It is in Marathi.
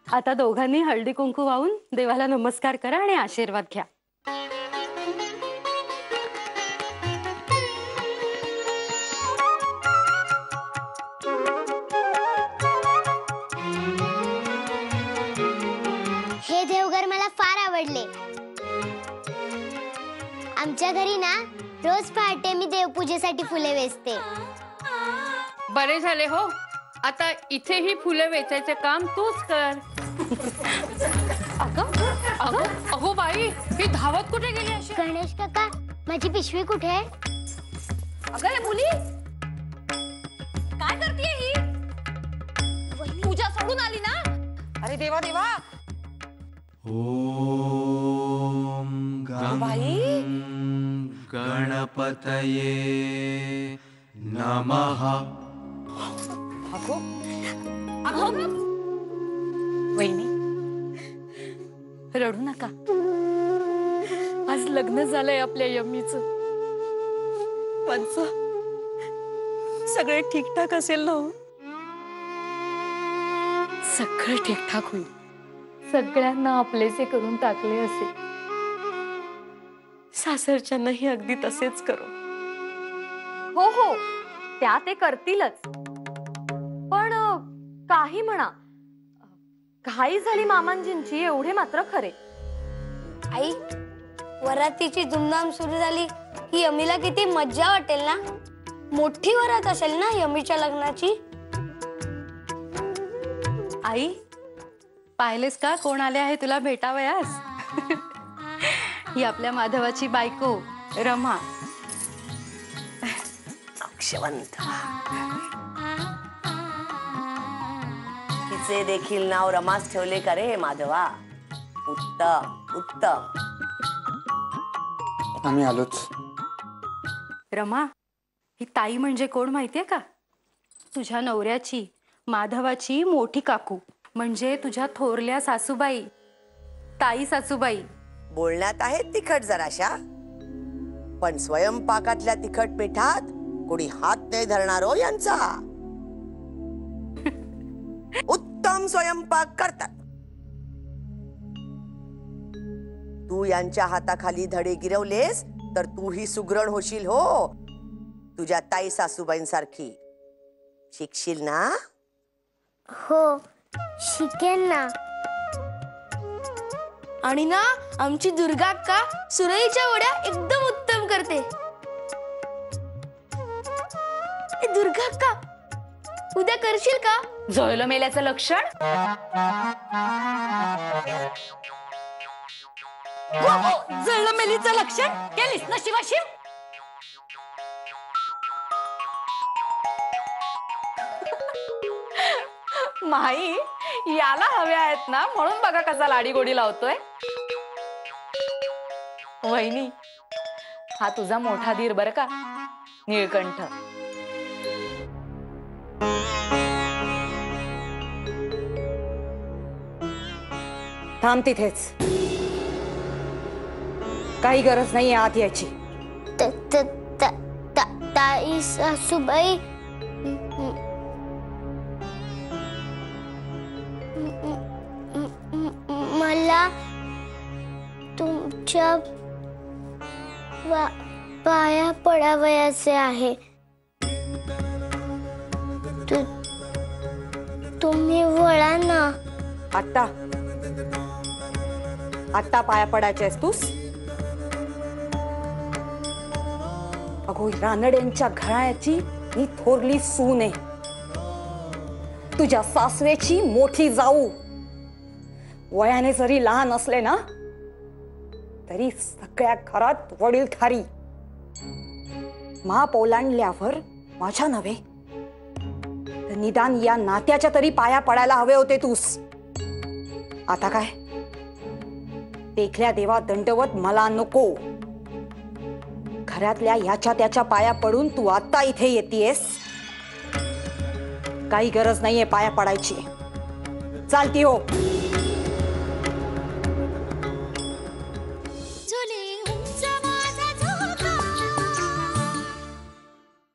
आता दोघांनी हळदी कुंकू वाहून देवाला नमस्कार करा आणि आशीर्वाद घ्या। हे देवघर मला फार आवडले। आमच्या घरी ना रोज पहाटे मी देवपूजेसाठी फुले वेचते। बरे झाले हो, आता इथे ही फुले वेचायचे काम तूच कर। अगं अगं अगो बाई, ही धावत कुठे गेली अशी? गणेश काका, माझी पिशवी कुठे आहे? अगं हे मुली काय करतेय ही? पूजा सोडून आली ना? अरे देवा देवा। ओम बाई गणपतये नमः। अगो अगो वहिनी रडू नका, आज लग्न झालंय आपल्या यम्मीचं। पंच सगळे ठीकठाक असेल ना? सगळं ठीकठाक होईल, सगळ्यांना आपलेसे करून टाकले असे। सासरच्यांनाही अगदी तसेच करू। हो हो, त्या ते करतीलच, पण काही म्हणा, घाई झाली मामांजींची एवढे मात्र खरे। आई, वरातीची धुमधाम सुरू झाली की यमीला किती मज्जा वाटेल ना? मोठी वरात असेल ना यमीच्या लग्नाची? आई, पाहिलेस का कोण आले आहे तुला भेटावयास? ही आपल्या माधवाची बायको रमा। अक्षवंत, तिचे देखील नाव रमास ठेवले का रे माधवा? उत्तम उत्तम। आम्ही आलोच। रमा, ही ताई म्हणजे कोण माहितीये का? तुझ्या नवऱ्याची, माधवाची मोठी काकू, म्हणजे तुझ्या थोरल्या सासूबाई, ताई सासूबाई। बोलण्यात आहेत तिखट जराशा, पण स्वयंपाकातल्या तिखट पिठात कोणी हात नाही धरणार हो यांचा। उत्तम स्वयंपाक करतात। तू यांच्या हाताखाली धडे गिरवलेस तर तूही सुगरण होशील हो, तुझ्या ताई सासूबाईंसारखी। शिकशील ना? हो, शिकेन ना। आणि ना आमची दुर्गा अक्का सुरईच्या वड्या एकदम उत्तम करते। ए दुर्गा अक्का, उद्या करशील का? जळलं मेल्याचं लक्षण? जळलं मेलीचं लक्षण केलीस ना शिवाशिव? माई, याला हव्या आहेत ना, म्हणून बघा कसा लाडी गोडी लावतोय। वहिनी, हा तुझा मोठा धीर बर का, निळकंठ। थांब तिथेच, काही गरज नाही आत यायची। ताई सासूबाई, मला तुमच्या पाया पडावयाचे आहे। तुम्ही वळा ना। आत्ता आत्ता पाया पडायचेस तूस? अगो, रानड्यांच्या घराण्याची ही थोरली सून आहे, तुझ्या सासरेची मोठी जाऊ। वयाने जरी लहान असले ना तरी सगळ्या घरात वडीलधारी। माप ओलांडल्यावर माझ्या नव्हे तर निदान या नात्याच्या तरी पाया पडायला हवे होते तूस। आता काय, देखल्या देवा दंडवत मला नको। घरातल्या याच्या त्याच्या पाया पडून तू आता इथे येतेस? काही गरज नाहीये पाया पडायची, चालती हो।